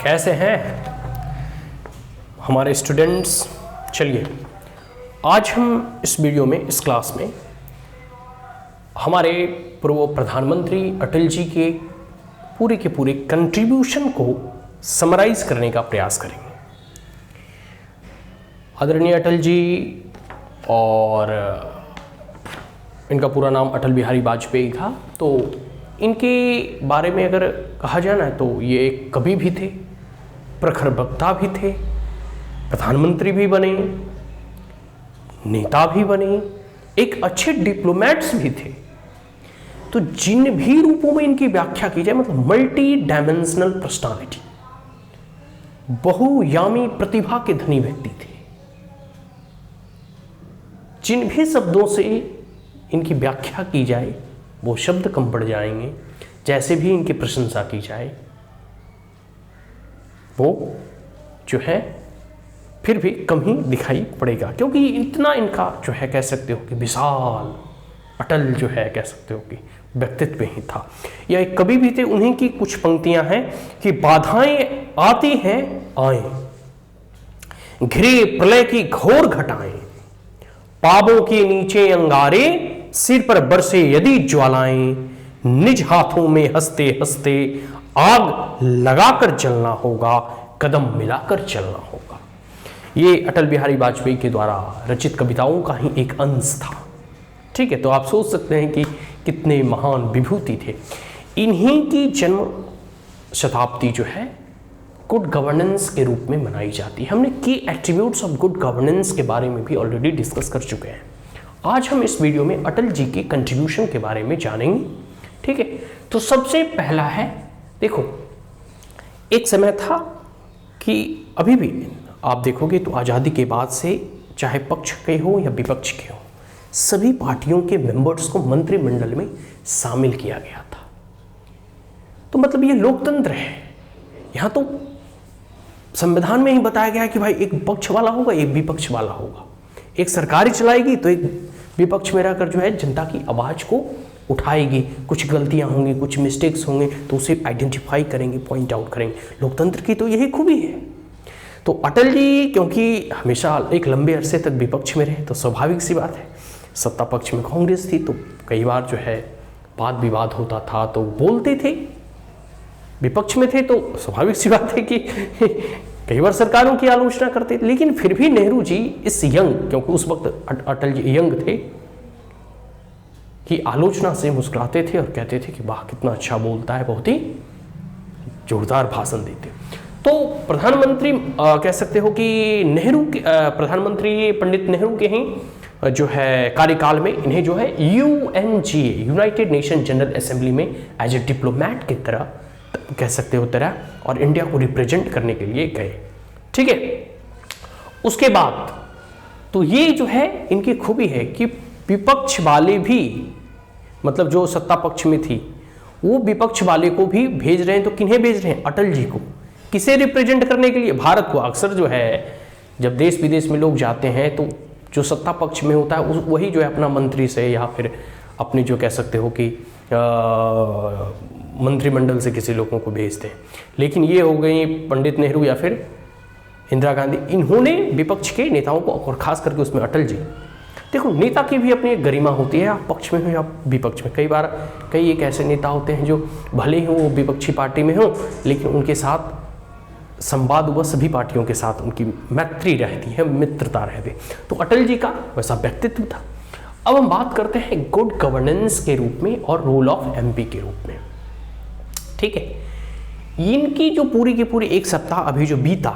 कैसे हैं हमारे स्टूडेंट्स। चलिए आज हम इस वीडियो में, इस क्लास में हमारे पूर्व प्रधानमंत्री अटल जी के पूरे कंट्रीब्यूशन को समराइज करने का प्रयास करेंगे। आदरणीय अटल जी, और इनका पूरा नाम अटल बिहारी वाजपेयी था, तो इनके बारे में अगर कहा जाए ना तो ये एक कवि भी थे, प्रखर वक्ता भी थे, प्रधानमंत्री भी बने, नेता भी बने, एक अच्छे डिप्लोमेट्स भी थे। तो जिन भी रूपों में इनकी व्याख्या की जाए, मतलब मल्टी डायमेंशनल पर्सनालिटी, बहुयामी प्रतिभा के धनी व्यक्ति थे। जिन भी शब्दों से इनकी व्याख्या की जाए वो शब्द कम पड़ जाएंगे, जैसे भी इनकी प्रशंसा की जाए वो जो है फिर भी कम ही दिखाई पड़ेगा, क्योंकि इतना इनका जो है कह सकते हो कि विशाल अटल जो है कह सकते हो कि व्यक्तित्व ही था। या एक कवि भी थे, उन्हीं की कुछ पंक्तियां हैं कि बाधाएं आती हैं आए, घिरे प्रलय की घोर घटाएं, पावों के नीचे अंगारे, सिर पर बरसे यदि ज्वालाएं, निज हाथों में हंसते हंसते आग लगाकर जलना होगा, कदम मिलाकर चलना होगा। ये अटल बिहारी वाजपेयी के द्वारा रचित कविताओं का ही एक अंश था। ठीक है, तो आप सोच सकते हैं कि कितने महान विभूति थे। इन्हीं की जन्म शताब्दी जो है गुड गवर्नेंस के रूप में मनाई जाती है। हमने की एट्रीब्यूट्स ऑफ गुड गवर्नेंस के बारे में भी ऑलरेडी डिस्कस कर चुके हैं। आज हम इस वीडियो में अटल जी के कंट्रीब्यूशन के बारे में जानेंगे। ठीक है, तो सबसे पहला है, देखो एक समय था कि अभी भी आप देखोगे तो आज़ादी के बाद से चाहे पक्ष के हो या विपक्ष के हो, सभी पार्टियों के मेंबर्स को मंत्रिमंडल में शामिल किया गया था। तो मतलब ये लोकतंत्र है। यहाँ तो संविधान में ही बताया गया है कि भाई एक पक्ष वाला होगा, एक विपक्ष वाला होगा, एक सरकार चलाएगी तो एक विपक्ष में रहकर जो है जनता की आवाज़ को उठाएगी। कुछ गलतियां होंगी, कुछ मिस्टेक्स होंगे तो उसे आइडेंटिफाई करेंगे, पॉइंट आउट करेंगे। लोकतंत्र की तो यही खूबी है। तो अटल जी क्योंकि हमेशा एक लंबे अरसे तक विपक्ष में रहे, तो स्वाभाविक सी बात है, सत्ता पक्ष में कांग्रेस थी तो कई बार जो है वाद विवाद होता था तो बोलते थे, विपक्ष में थे तो स्वाभाविक सी बात है कि कई बार सरकारों की आलोचना करते थे। लेकिन फिर भी नेहरू जी इस यंग, क्योंकि उस वक्त अटल जी यंग थे, की आलोचना से मुस्कुराते थे और कहते थे कि वाह कितना अच्छा बोलता है, बहुत ही जोरदार भाषण देते। तो प्रधानमंत्री कह सकते हो कि नेहरू के प्रधानमंत्री पंडित नेहरू के ही जो है कार्यकाल में इन्हें जो है UNGA, United nation general assembly में एज ए डिप्लोमेट की तरह कह सकते हो तरह और इंडिया को रिप्रेजेंट करने के लिए गए। ठीक है, उसके बाद तो ये जो है इनकी खूबी है कि विपक्ष वाले भी, मतलब जो सत्ता पक्ष में थी वो विपक्ष वाले को भी भेज रहे हैं। तो किन्हें भेज रहे हैं? अटल जी को। किसे रिप्रेजेंट करने के लिए? भारत को। अक्सर जो है जब देश विदेश में लोग जाते हैं तो जो सत्ता पक्ष में होता है वही जो है अपना मंत्री से या फिर अपने जो कह सकते हो कि मंत्रिमंडल से किसी लोगों को भेजते हैं। लेकिन ये हो गई पंडित नेहरू या फिर इंदिरा गांधी, इन्होंने विपक्ष के नेताओं को, और खास करके उसमें अटल जी। देखो नेता की भी अपनी एक गरिमा होती है, आप पक्ष में हो या विपक्ष में। कई बार कई एक ऐसे नेता होते हैं जो भले ही वो विपक्षी पार्टी में हो लेकिन उनके साथ संवाद व सभी पार्टियों के साथ उनकी मैत्री रहती है, मित्रता रहती है। तो अटल जी का वैसा व्यक्तित्व था। अब हम बात करते हैं गुड गवर्नेंस के रूप में और रोल ऑफ MP के रूप में। ठीक है, इनकी जो पूरी की पूरी एक सप्ताह अभी जो बीता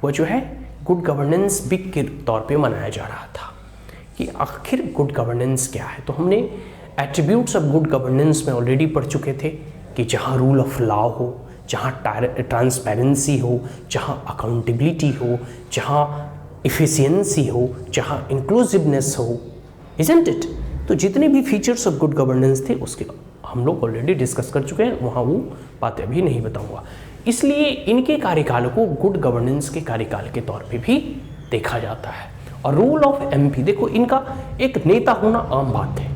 वो जो है गुड गवर्नेंस वीक के तौर पे मनाया जा रहा था कि आखिर गुड गवर्नेंस क्या है। तो हमने एट्रीब्यूट्स ऑफ गुड गवर्नेंस में ऑलरेडी पढ़ चुके थे कि जहाँ रूल ऑफ लॉ हो, जहाँ ट्रांसपेरेंसी हो, जहाँ अकाउंटेबिलिटी हो, जहाँ इफिशियंसी हो, जहाँ इंक्लूसिवनेस हो, इजंट इट। तो जितने भी फीचर्स ऑफ गुड गवर्नेंस थे उसके हम लोग ऑलरेडी डिस्कस कर चुके हैं, वहाँ वो बातें अभी नहीं बताऊंगा। इसलिए इनके कार्यकाल को गुड गवर्नेंस के कार्यकाल के तौर पे भी देखा जाता है। और रोल ऑफ MP, देखो इनका एक नेता होना आम बात है,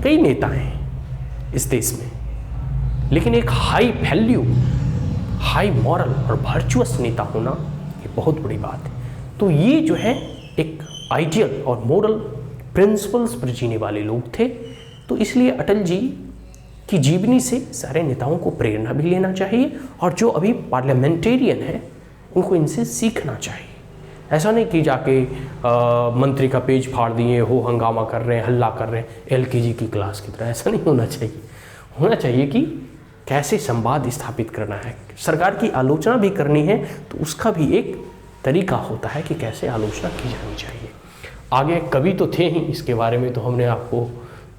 कई नेता हैं इस देश में, लेकिन एक हाई वैल्यू हाई मॉरल और वर्चुअस नेता होना ये बहुत बड़ी बात है। तो ये जो है एक आइडियल और मोरल प्रिंसिपल्स पर जीने वाले लोग थे। तो इसलिए अटल जी की जीवनी से सारे नेताओं को प्रेरणा भी लेना चाहिए और जो अभी पार्लियामेंटेरियन है उनको इनसे सीखना चाहिए। ऐसा नहीं कि जाके मंत्री का पेज फाड़ दिए हो, हंगामा कर रहे हैं, हल्ला कर रहे हैं एलकेजी की क्लास की तरह। ऐसा नहीं होना चाहिए। होना चाहिए कि कैसे संवाद स्थापित करना है, सरकार की आलोचना भी करनी है तो उसका भी एक तरीका होता है कि कैसे आलोचना की जानी चाहिए। आगे कवि तो थे ही, इसके बारे में तो हमने आपको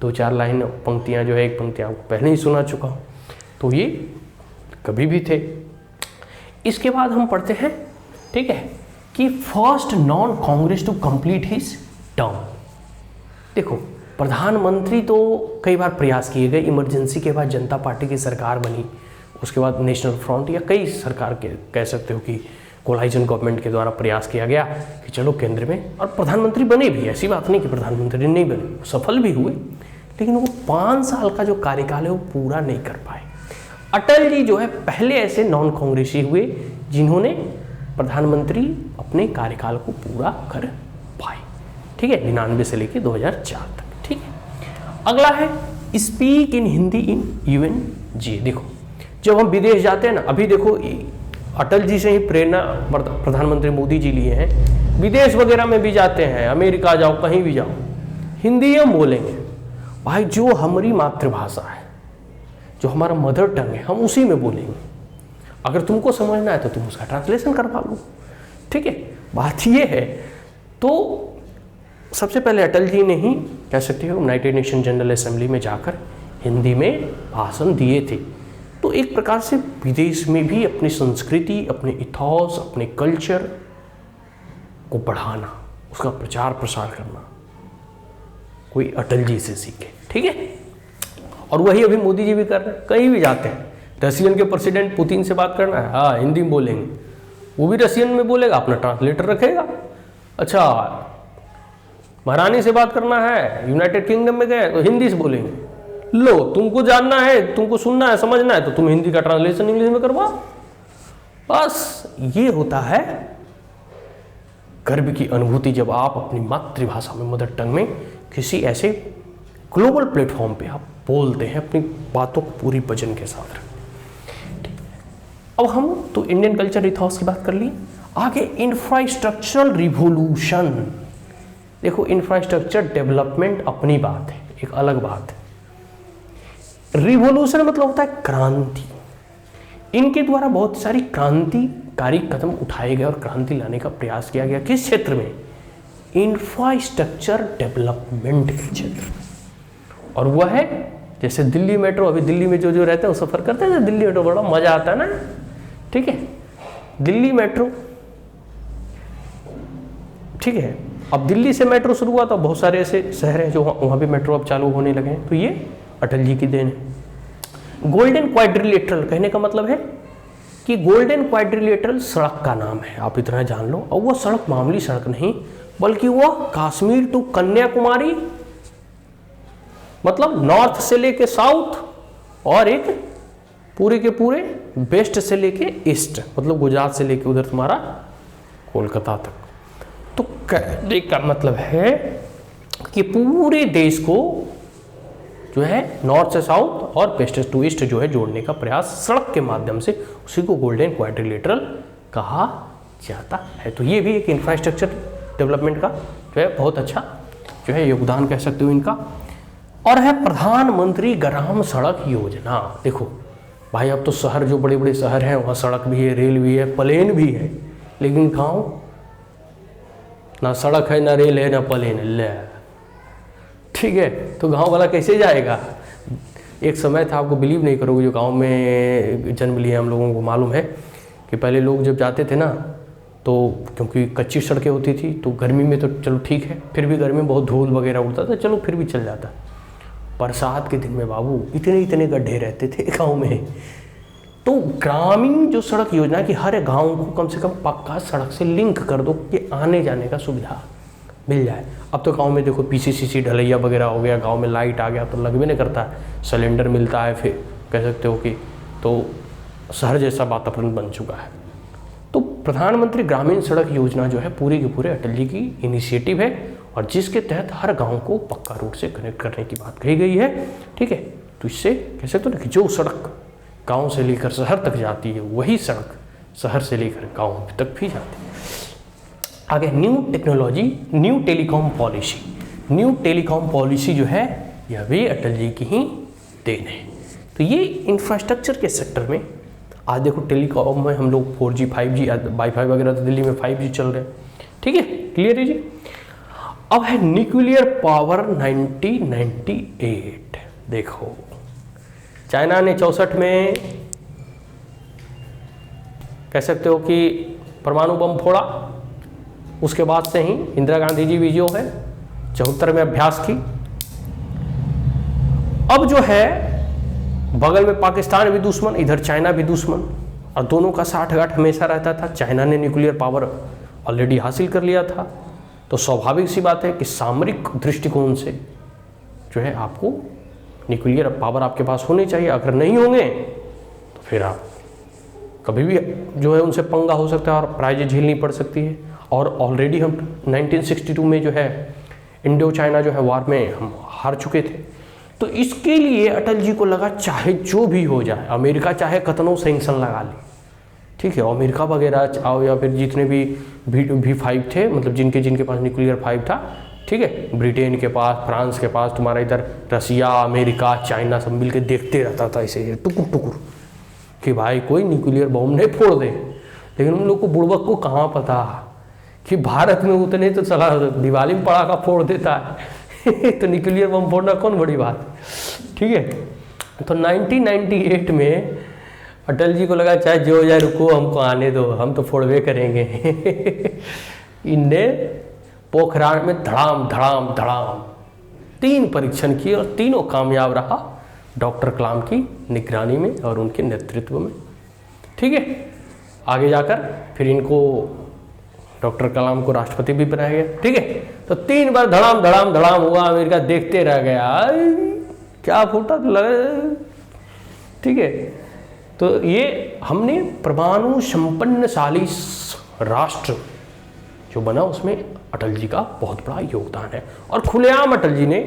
2-4 लाइन पंक्तियाँ जो है, एक पंक्ति आपको पहले ही सुना चुका हूँ। तो ये कवि भी थे। इसके बाद हम पढ़ते हैं, ठीक है, कि first non Congress to complete his term. देखो प्रधानमंत्री तो कई बार प्रयास किए गए, इमरजेंसी के बाद जनता पार्टी की सरकार बनी, उसके बाद नेशनल फ्रंट या कई सरकार के कह सकते हो कि कोलाइजन गवर्नमेंट के द्वारा प्रयास किया गया कि चलो केंद्र में, और प्रधानमंत्री बने भी। ऐसी बात नहीं कि प्रधानमंत्री नहीं बने, सफल भी हुए, लेकिन वो 5 साल का जो कार्यकाल है वो पूरा नहीं कर पाए। अटल जी जो है पहले ऐसे नॉन कांग्रेसी हुए जिन्होंने प्रधानमंत्री अपने कार्यकाल को पूरा कर पाए, ठीक है, 99 से लेकर 2004 तक, ठीक है। अगला है speak in Hindi in UNGA। देखो जब हम विदेश जाते हैं ना, अभी देखो अटल जी से ही प्रेरणा प्रधानमंत्री मोदी जी लिए हैं। विदेश वगैरह में भी जाते हैं, अमेरिका जाओ, कहीं भी जाओ, हिंदी हम बोलेंगे भाई। जो हमारी मातृभाषा है, जो हमारा मदर टंग है, हम उसी में बोलेंगे। अगर तुमको समझना है तो तुम उसका ट्रांसलेशन करवा लो, ठीक है। बात ये है। तो सबसे पहले अटल जी ने ही कह सकते हो यूनाइटेड नेशन जनरल असेंबली में जाकर हिंदी में भाषण दिए थे। तो एक प्रकार से विदेश में भी अपनी संस्कृति, अपने इतिहास, अपने कल्चर को बढ़ाना, उसका प्रचार प्रसार करना, कोई अटल जी से सीखे, ठीक है। और वही अभी मोदी जी भी कर रहे हैं, कहीं भी जाते हैं। रशियन के प्रेसिडेंट पुतिन से बात करना है, हाँ हिंदी में बोलेंगे, वो भी रशियन में बोलेगा, अपना ट्रांसलेटर रखेगा। अच्छा महारानी से बात करना है, यूनाइटेड किंगडम में गए तो हिंदी से बोलेंगे। लो तुमको जानना है, तुमको सुनना है, समझना है तो तुम हिंदी का ट्रांसलेशन इंग्लिश में करवाओ। बस ये होता है गर्व की अनुभूति जब आप अपनी मातृभाषा में, मदर टंग में किसी ऐसे ग्लोबल प्लेटफॉर्म पे आप बोलते हैं, अपनी बातों को पूरी वजन के साथ रखते हैं। अब हम तो इंडियन कल्चर इथिहास की बात कर ली। आगे इंफ्रास्ट्रक्चरल रिवोल्यूशन। देखो इंफ्रास्ट्रक्चर डेवलपमेंट अपनी बात है, एक अलग बात है। रिवोल्यूशन मतलब होता है क्रांति। इनके द्वारा बहुत सारी क्रांतिकारी कदम उठाए गए और क्रांति लाने का प्रयास किया गया। किस क्षेत्र में? इंफ्रास्ट्रक्चर डेवलपमेंट के क्षेत्र में। और वह है जैसे दिल्ली मेट्रो। अभी दिल्ली में जो जो रहते हैं वो सफ़र करते हैं, दिल्ली मेट्रो बड़ा मज़ा आता है ना, ठीक है। दिल्ली मेट्रो, ठीक है। अब दिल्ली से मेट्रो शुरू हुआ तो बहुत सारे ऐसे शहर हैं जो वहाँ भी मेट्रो अब चालू होने लगे हैं। तो ये अटल जी की देन है। गोल्डन क्वाड्रिलेटरल कहने का मतलब है कि गोल्डन क्वाड्रिलेटरल सड़क का नाम है, आप इतना जान लो। और वो सड़क मामूली सड़क नहीं, बल्कि वो कश्मीर टू कन्याकुमारी, मतलब नॉर्थ से लेके साउथ, और एक पूरे के पूरे वेस्ट से लेके ईस्ट, मतलब गुजरात से लेके उधर तुम्हारा कोलकाता तक। तो कहने का मतलब है कि पूरे देश को जो है नॉर्थ से साउथ और वेस्ट टू ईस्ट जो है जोड़ने का प्रयास सड़क के माध्यम से, उसी को गोल्डन क्वाड्रिलेटरल कहा जाता है। तो ये भी एक इंफ्रास्ट्रक्चर डेवलपमेंट का जो है बहुत अच्छा जो है योगदान कह सकते हो इनका। और है प्रधानमंत्री ग्राम सड़क योजना। देखो भाई अब तो शहर जो बड़े बड़े शहर हैं वहाँ सड़क भी है, रेल भी है, प्लेन भी है, लेकिन गाँव ना सड़क है, ना रेल है, ना प्लेन है, ठीक है। तो गांव वाला कैसे जाएगा? एक समय था, आपको बिलीव नहीं करोगे, जो गांव में जन्म लिए हम लोगों को मालूम है कि पहले लोग जब जाते थे ना, तो क्योंकि कच्ची सड़कें होती थी तो गर्मी में तो चलो ठीक है, फिर भी गर्मी में बहुत धूल वगैरह उड़ता था, चलो फिर भी चल जाता। बरसात के दिन में बाबू इतने इतने गड्ढे रहते थे गाँव में। तो ग्रामीण जो सड़क योजना की हर गाँव को कम से कम पक्का सड़क से लिंक कर दो कि आने जाने का सुविधा मिल जाए। अब तो गांव में देखो PCCC ढलैया वगैरह हो गया, गांव में लाइट आ गया, तो लगभग नहीं करता, सिलेंडर मिलता है, फिर कह सकते हो कि तो शहर जैसा वातावरण बन चुका है। तो प्रधानमंत्री ग्रामीण सड़क योजना जो है पूरे के पूरे अटल जी की इनिशिएटिव है और जिसके तहत हर गांव को पक्का रोड से कनेक्ट करने की बात कही गई है। ठीक है, तो इससे कह सकते हो ना कि जो सड़क गांव से लेकर शहर तक जाती है वही सड़क शहर से लेकर गांव तक भी जाती है। आगे new technology, new telecom policy. New telecom policy जो है यह भी अटल जी की ही देन है। तो ये इंफ्रास्ट्रक्चर के सेक्टर में आज देखो टेलीकॉम में हम लोग 4G 5G वाईफाई वगैरह, तो दिल्ली में 5G चल रहे हैं। ठीक है, क्लियर है जी। अब है न्यूक्लियर पावर 1998। देखो चाइना ने 64 में कह सकते हो कि परमाणु बम फोड़ा, उसके बाद से ही इंदिरा गांधी जी भी जो है 74 में अभ्यास की। अब जो है बगल में पाकिस्तान भी दुश्मन, इधर चाइना भी दुश्मन, और दोनों का साठगांठ हमेशा रहता था। चाइना ने न्यूक्लियर पावर ऑलरेडी हासिल कर लिया था, तो स्वाभाविक सी बात है कि सामरिक दृष्टिकोण से जो है आपको न्यूक्लियर पावर आपके पास होने चाहिए। अगर नहीं होंगे तो फिर आप कभी भी जो है उनसे पंगा हो सकता है और प्राइजें झेलनी पड़ सकती है। और ऑलरेडी हम 1962 में जो है इंडो चाइना जो है वार में हम हार चुके थे। तो इसके लिए अटल जी को लगा चाहे जो भी हो जाए, अमेरिका चाहे कतनों सैंक्शन लगा ले, ठीक है, अमेरिका वगैरह आओ या फिर जितने भी V5 थे, मतलब जिनके पास न्यूक्लियर 5 था, ठीक है, ब्रिटेन के पास, फ्रांस के पास, तुम्हारा इधर रसिया, अमेरिका, चाइना सब मिलके देखते रहता था ऐसे टुकुर टुकुर कि भाई कोई न्यूक्लियर बम नहीं फोड़ दे। लेकिन उन लोग को बुड़बक को कहाँ पता कि भारत में उतने तो चला दिवाली में पड़ाका फोड़ देता है तो न्यूक्लियर बम फोड़ना कौन बड़ी बात, ठीक है। तो 1998 में अटल जी को लगा चाहे जो हो जाए रुको, हमको आने दो, हम तो फोड़वे करेंगे इनने पोखरान में धड़ाम धड़ाम धड़ाम 3 परीक्षण किए और तीनों कामयाब रहा डॉक्टर कलाम की निगरानी में और उनके नेतृत्व में, ठीक है। आगे जाकर फिर इनको डॉक्टर कलाम को राष्ट्रपति भी बनाया गया, ठीक है। तो 3 बार धड़ाम धड़ाम धड़ाम हुआ, अमेरिका देखते रह गया, क्या फूटा तो लगा, ठीक है। तो ये हमने परमाणु संपन्नशाली राष्ट्र जो बना उसमें अटल जी का बहुत बड़ा योगदान है। और खुलेआम अटल जी ने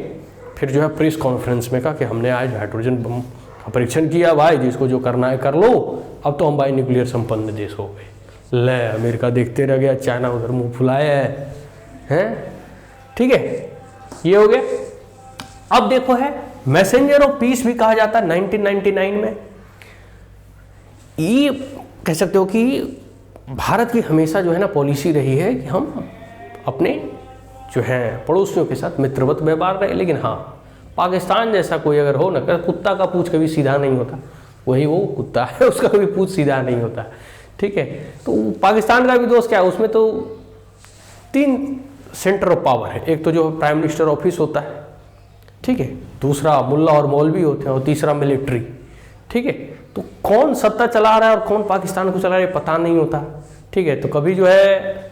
फिर जो है प्रेस कॉन्फ्रेंस में कहा कि हमने आज हाइड्रोजन बम का परीक्षण किया भाई, जिसको जो करना है कर लो, अब तो हम भाई न्यूक्लियर संपन्न देश हो गए। ले अमेरिका देखते रह गया, चाइना उधर मुंह फुलाया है, ठीक है, ये हो गया। अब देखो है मैसेंजर ऑफ पीस भी कहा जाता है 1999 में। ये कह सकते हो कि भारत की हमेशा जो है ना पॉलिसी रही है कि हम अपने जो है पड़ोसियों के साथ मित्रवत व्यवहार रहे, लेकिन हाँ पाकिस्तान जैसा कोई अगर हो ना, कुत्ता का पूंछ कभी सीधा नहीं होता, वही वो कुत्ता है उसका कभी पूंछ सीधा नहीं होता, ठीक है। तो पाकिस्तान का भी दोस्त क्या है, उसमें तो 3 सेंटर ऑफ पावर है। एक तो जो प्राइम मिनिस्टर ऑफिस होता है, ठीक है, दूसरा मुल्ला और मौलवी होते हैं और तीसरा मिलिट्री, ठीक है। तो कौन सत्ता चला रहा है और कौन पाकिस्तान को चला रहा है पता नहीं होता, ठीक है। तो कभी जो है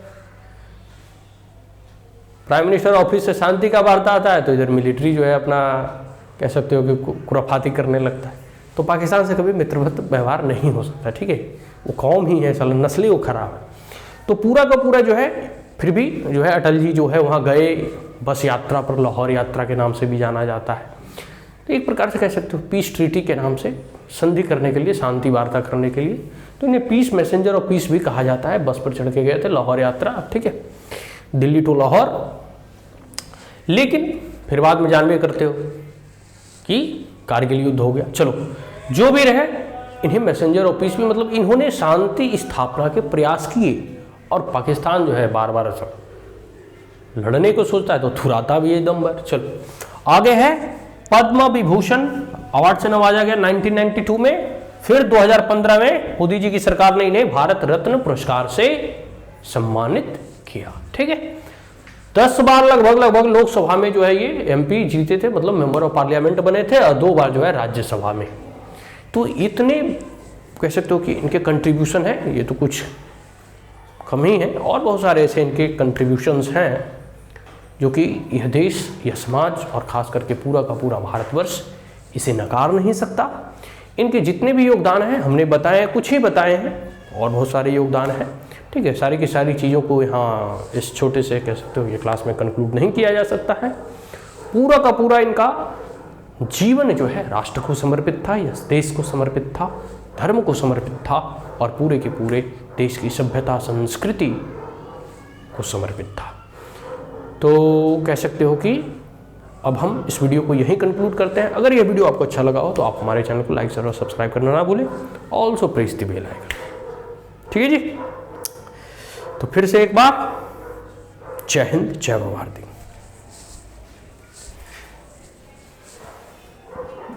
प्राइम मिनिस्टर ऑफिस से शांति का वार्ता आता है तो इधर मिलिट्री जो है अपना कह सकते हो कि खुराफाती करने लगता है। तो पाकिस्तान से कभी मित्रवत व्यवहार नहीं हो सकता, ठीक है, वो कौम ही है, साला नस्ली वो खराब है। तो पूरा का पूरा जो है फिर भी जो है अटल जी जो है वहाँ गए, बस यात्रा पर, लाहौर यात्रा के नाम से भी जाना जाता है। तो एक प्रकार से कह सकते हो पीस ट्रीटी के नाम से संधि करने के लिए, शांति वार्ता करने के लिए, तो इन्हें पीस मैसेंजर और पीस भी कहा जाता है। बस पर चढ़ के गए थे, लाहौर यात्रा, ठीक है, दिल्ली टू लाहौर। लेकिन फिर बाद में जानवे करते हो कि कारगिल युद्ध हो गया। चलो जो भी रहे, इन्हें मैसेंजर ऑफ पीस भी, मतलब इन्होंने शांति स्थापना के प्रयास किए और पाकिस्तान जो है बार बार लड़ने को सोचता है तो थुराता भी है दम भर। चलो आगे है पद्म विभूषण अवार्ड से नवाजा गया 1992 में। फिर 2015 में मोदी जी की सरकार ने इन्हें भारत रत्न पुरस्कार से सम्मानित किया, ठीक है। 10 बार लगभग लोकसभा में जो है ये MP जीते थे, मतलब मेंबर ऑफ पार्लियामेंट बने थे, और 2 बार जो है राज्यसभा में। तो इतने कह सकते हो कि इनके कंट्रीब्यूशन है, ये तो कुछ कम ही है, और बहुत सारे ऐसे इनके कंट्रीब्यूशंस हैं जो कि यह देश, यह समाज और खास करके पूरा का पूरा भारतवर्ष इसे नकार नहीं सकता। इनके जितने भी योगदान हैं हमने बताए हैं, कुछ ही बताए हैं, और बहुत सारे योगदान हैं। ठीक है, सारी की सारी चीज़ों को यहाँ इस छोटे से कह सकते हो ये क्लास में कंक्लूड नहीं किया जा सकता है। पूरा का पूरा इनका जीवन जो है राष्ट्र को समर्पित था, या देश को समर्पित था, धर्म को समर्पित था, और पूरे के पूरे देश की सभ्यता संस्कृति को समर्पित था। तो कह सकते हो कि अब हम इस वीडियो को यहीं कंक्लूड करते हैं। अगर यह वीडियो आपको अच्छा लगा हो तो आप हमारे चैनल को लाइक, शेयर और सब्सक्राइब करना ना भूलें। Also press the bell icon. ठीक है जी, तो फिर से एक बार जय हिंद, जय भारती।